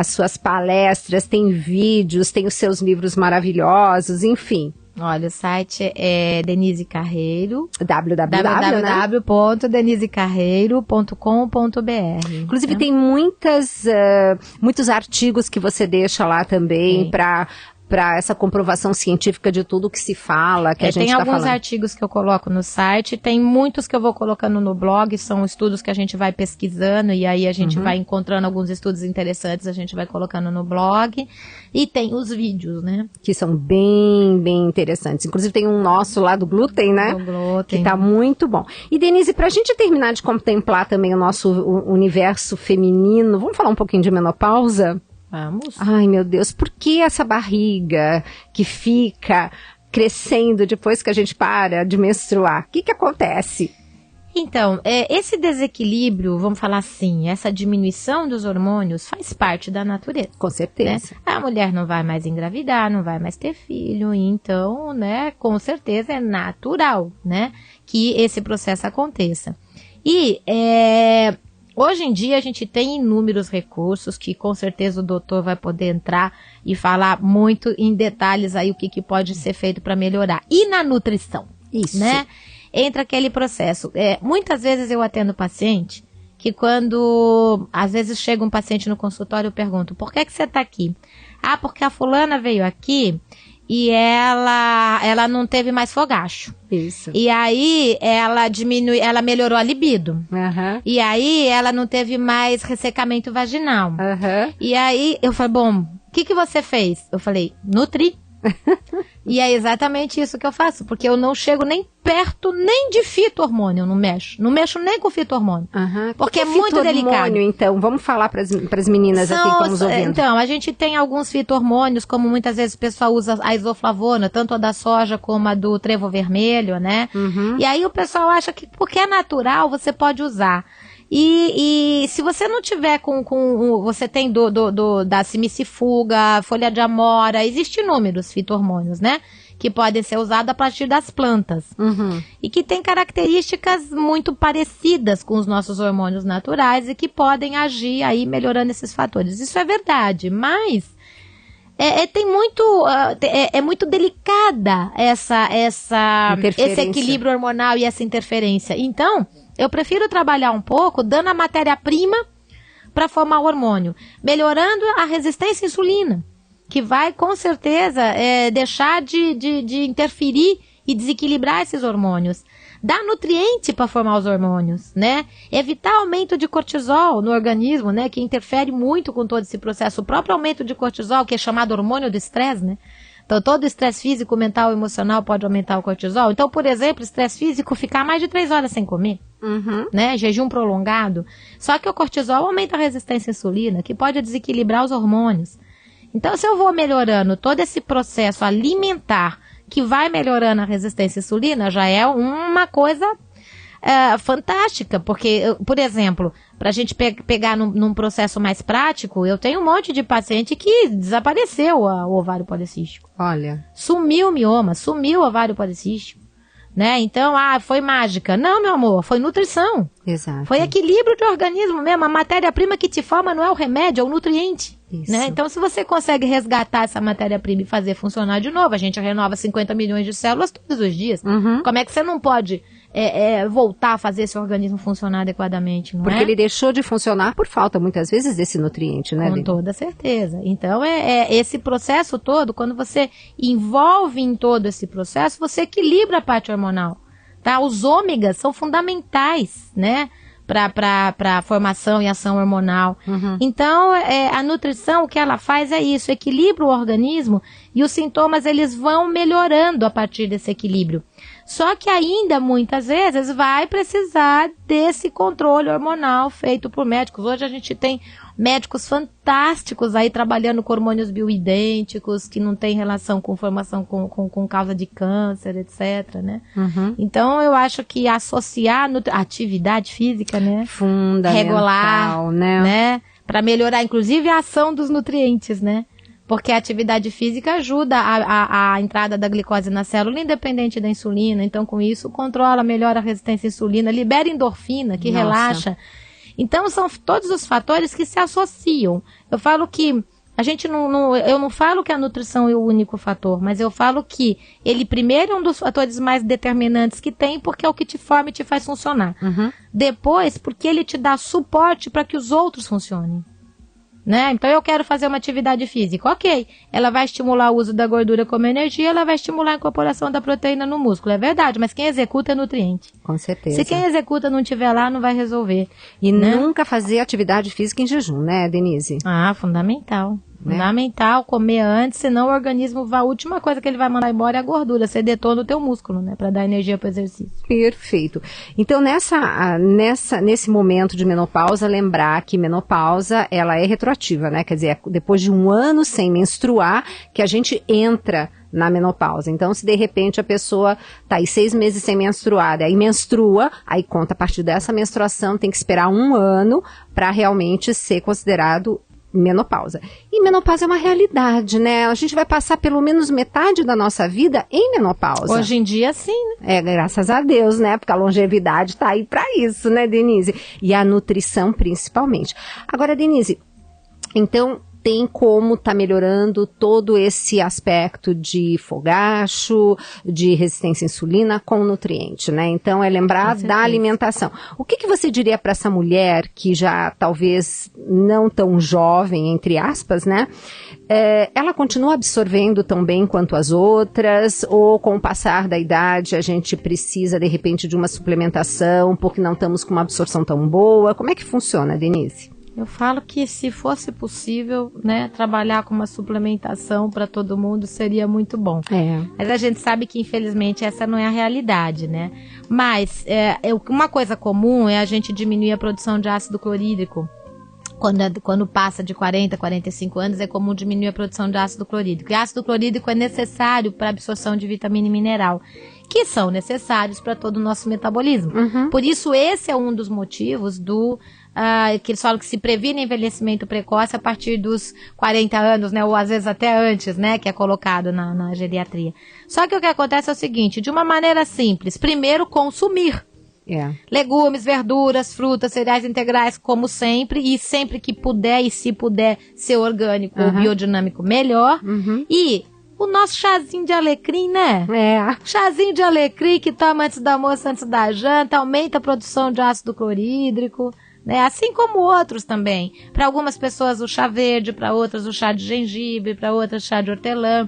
suas palestras, tem vídeos, tem os seus livros maravilhosos, enfim. Olha, o site é Denise Carreiro, www.denisecarreiro.com.br. Inclusive tem muitos artigos que você deixa lá também para essa comprovação científica de tudo que se fala, que a gente está falando. Tem alguns artigos que eu coloco no site, tem muitos que eu vou colocando no blog, são estudos que a gente vai pesquisando e aí a gente vai encontrando alguns estudos interessantes, a gente vai colocando no blog. E tem os vídeos, né? Que são bem, bem interessantes. Inclusive tem um nosso lá do glúten, né? Do glúten. Que tá muito bom. E, Denise, pra gente terminar de contemplar também o nosso universo feminino, vamos falar um pouquinho de menopausa? Vamos. Ai, meu Deus, por que essa barriga que fica crescendo depois que a gente para de menstruar? O que acontece? Então, esse desequilíbrio, vamos falar assim, essa diminuição dos hormônios faz parte da natureza. Com certeza. Né? A mulher não vai mais engravidar, não vai mais ter filho, então, né, com certeza é natural, né, que esse processo aconteça. E, hoje em dia a gente tem inúmeros recursos que com certeza o doutor vai poder entrar e falar muito em detalhes aí o que pode ser feito para melhorar. E na nutrição, isso, né? Entra aquele processo. Muitas vezes eu atendo paciente que quando, às vezes chega um paciente no consultório, eu pergunto, por que você está aqui? Ah, porque a fulana veio aqui e ela não teve mais fogacho. Isso. E aí ela melhorou a libido. E aí ela não teve mais ressecamento vaginal. E aí eu falei, bom, o que você fez? Eu falei, nutri. E é exatamente isso que eu faço, porque eu não chego nem perto nem de fito-hormônio, eu não mexo nem com fito-hormônio, porque é muito delicado. Então, vamos falar para as meninas aqui que estamos ouvindo. Então, a gente tem alguns fito-hormônios, como muitas vezes o pessoal usa a isoflavona, tanto a da soja como a do trevo vermelho, né? E aí o pessoal acha que porque é natural, você pode usar. E se você não tiver você tem da simicifuga, folha de amora, existem inúmeros fito-hormônios, né? Que podem ser usados a partir das plantas. E que tem características muito parecidas com os nossos hormônios naturais e que podem agir aí melhorando esses fatores. Isso é verdade, mas tem muito, é muito delicada esse equilíbrio hormonal e essa interferência. Então, eu prefiro trabalhar um pouco dando a matéria-prima para formar o hormônio, melhorando a resistência à insulina, que vai com certeza deixar de interferir e desequilibrar esses hormônios. Dar nutriente para formar os hormônios, né? Evitar aumento de cortisol no organismo, né? Que interfere muito com todo esse processo. O próprio aumento de cortisol, que é chamado hormônio do estresse, né? Então, todo estresse físico, mental e emocional pode aumentar o cortisol. Então, por exemplo, estresse físico, ficar mais de 3 horas sem comer, né? Jejum prolongado. Só que o cortisol aumenta a resistência à insulina, que pode desequilibrar os hormônios. Então, se eu vou melhorando todo esse processo alimentar, que vai melhorando a resistência à insulina, já é uma coisa fantástica, porque, por exemplo, para a gente pegar num processo mais prático, eu tenho um monte de paciente que desapareceu o ovário policístico. Olha. Sumiu o mioma, sumiu o ovário policístico. Né? Então, foi mágica. Não, meu amor, foi nutrição. Exato. Foi equilíbrio de organismo mesmo. A matéria-prima que te forma não é o remédio, é o nutriente. Né? Então, se você consegue resgatar essa matéria-prima e fazer funcionar de novo, a gente renova 50 milhões de células todos os dias. Como é que você não pode voltar a fazer esse organismo funcionar adequadamente? Não Porque ele deixou de funcionar por falta, muitas vezes, desse nutriente, né? Com toda certeza. Então, esse processo todo, quando você envolve em todo esse processo, você equilibra a parte hormonal. Tá? Os ômegas são fundamentais, né? Para a formação e ação hormonal. Então, a nutrição, o que ela faz é isso, equilibra o organismo e os sintomas, eles vão melhorando a partir desse equilíbrio. Só que ainda, muitas vezes, vai precisar desse controle hormonal feito por médicos. Hoje a gente tem médicos fantásticos aí trabalhando com hormônios bioidênticos, que não tem relação com formação com causa de câncer, etc, né? Então, eu acho que associar a atividade física, né? Fundamental, regular, né? Para melhorar, inclusive, a ação dos nutrientes, né? Porque a atividade física ajuda a entrada da glicose na célula, independente da insulina. Então, com isso, controla, melhora a resistência à insulina, libera endorfina, que relaxa. Então, são todos os fatores que se associam. Eu falo que eu não falo que a nutrição é o único fator, mas eu falo que ele primeiro é um dos fatores mais determinantes que tem, porque é o que te forma e te faz funcionar. Depois, porque ele te dá suporte para que os outros funcionem. Né? Então eu quero fazer uma atividade física, ok, ela vai estimular o uso da gordura como energia, ela vai estimular a incorporação da proteína no músculo, é verdade, mas quem executa é nutriente. Com certeza. Se quem executa não estiver lá, não vai resolver. E né? Nunca fazer atividade física em jejum, né, Denise? Fundamental. Fundamental comer antes, senão o organismo a última coisa que ele vai mandar embora é a gordura, você detona o teu músculo, né, para dar energia para o exercício. Perfeito. Então nesse momento de menopausa, lembrar que menopausa ela é retroativa, né, quer dizer, depois de 1 ano sem menstruar que a gente entra na menopausa. Então, se de repente a pessoa tá aí 6 meses sem menstruar, aí menstrua, aí conta a partir dessa menstruação, tem que esperar 1 ano para realmente ser considerado menopausa. E menopausa é uma realidade, né? A gente vai passar pelo menos metade da nossa vida em menopausa. Hoje em dia, sim, né? Graças a Deus, né? Porque a longevidade tá aí para isso, né, Denise? E a nutrição, principalmente. Agora, Denise, então, tem como tá melhorando todo esse aspecto de fogacho, de resistência à insulina com nutriente, né? Então, é lembrar da alimentação. O que você diria para essa mulher que já talvez não tão jovem, entre aspas, né? Ela continua absorvendo tão bem quanto as outras, ou com o passar da idade a gente precisa, de repente, de uma suplementação porque não estamos com uma absorção tão boa? Como é que funciona, Denise? Eu falo que se fosse possível, né, trabalhar com uma suplementação para todo mundo seria muito bom. Mas a gente sabe que infelizmente essa não é a realidade, né? Mas uma coisa comum é a gente diminuir a produção de ácido clorídrico. Quando passa de 40 a 45 anos, é comum diminuir a produção de ácido clorídrico. E ácido clorídrico é necessário para a absorção de vitamina e mineral, que são necessários para todo o nosso metabolismo. Por isso, esse é um dos motivos que eles falam que se previne envelhecimento precoce a partir dos 40 anos, né? Ou às vezes até antes, né? Que é colocado na geriatria. Só que o que acontece é o seguinte, de uma maneira simples, primeiro consumir. Legumes, verduras, frutas, cereais integrais, como sempre, e sempre que puder, e se puder ser orgânico ou biodinâmico, melhor. E o nosso chazinho de alecrim, né? Chazinho de alecrim que toma antes do almoço, antes da janta, aumenta a produção de ácido clorídrico, né? Assim como outros também. Para algumas pessoas o chá verde, para outras o chá de gengibre, para outras chá de hortelã.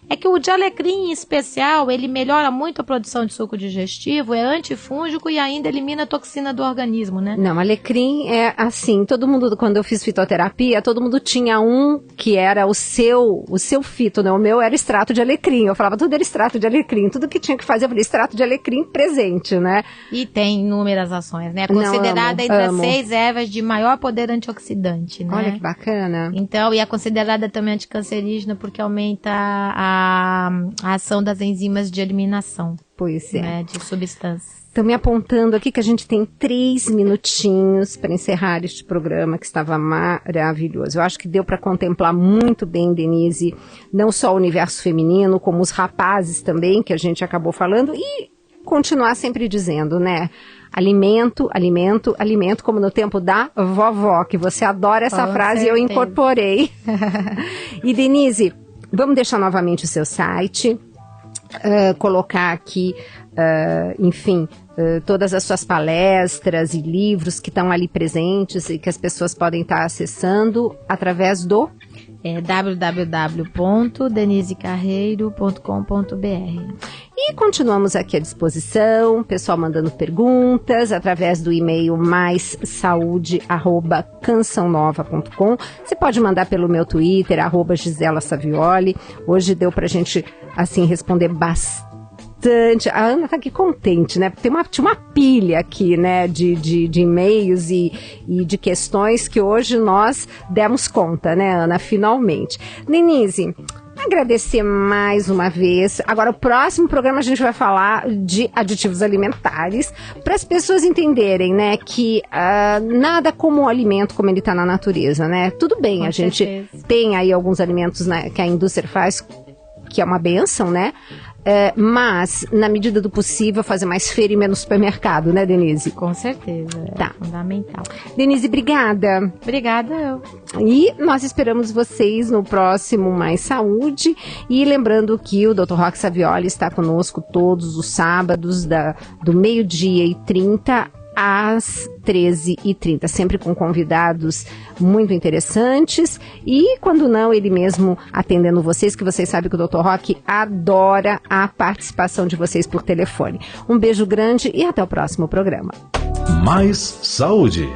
É que o de alecrim em especial, ele melhora muito a produção de suco digestivo, é antifúngico e ainda elimina a toxina do organismo, né? Não, alecrim é assim, todo mundo, quando eu fiz fitoterapia, todo mundo tinha um que era o seu fito, né? O meu era extrato de alecrim, eu falava tudo era extrato de alecrim, tudo que tinha que fazer, eu falei extrato de alecrim presente, né? E tem inúmeras ações, né? Considerada entre as 6 ervas de maior poder antioxidante, né? Olha que bacana. Então, e é considerada também anticancerígena porque aumenta a ação das enzimas de eliminação. Pois é. Né, de substâncias. Estão me apontando aqui que a gente tem 3 minutinhos para encerrar este programa que estava maravilhoso. Eu acho que deu para contemplar muito bem, Denise, não só o universo feminino, como os rapazes também, que a gente acabou falando, e continuar sempre dizendo, né? Alimento, alimento, alimento, como no tempo da vovó, que você adora essa frase e eu incorporei. E Denise, vamos deixar novamente o seu site, colocar aqui, enfim, todas as suas palestras e livros que estão ali presentes e que as pessoas podem estar acessando através do www.denisecarreiro.com.br. E continuamos aqui à disposição, pessoal mandando perguntas através do e-mail maissaude@cançãonova.com. Você pode mandar pelo meu Twitter, @GiselaSavioli. Hoje deu pra gente, assim, responder bastante. A Ana tá aqui contente, né? Porque tinha uma pilha aqui, né? De e-mails e de questões que hoje nós demos conta, né, Ana? Finalmente. Denise, agradecer mais uma vez. Agora, o próximo programa a gente vai falar de aditivos alimentares, para as pessoas entenderem, né, que nada como o alimento como ele está na natureza, né? Tudo bem, a gente tem aí alguns alimentos, né, que a indústria faz, que é uma bênção, né? Mas, na medida do possível, fazer mais feira e menos supermercado, né, Denise? Com certeza, é fundamental. Denise, obrigada. Obrigada eu. E nós esperamos vocês no próximo Mais Saúde. E lembrando que o Dr. Roque Savioli está conosco todos os sábados, do 12h30 às 13h30, sempre com convidados muito interessantes e, quando não, ele mesmo atendendo vocês, que vocês sabem que o Dr. Roque adora a participação de vocês por telefone. Um beijo grande e até o próximo programa. Mais Saúde.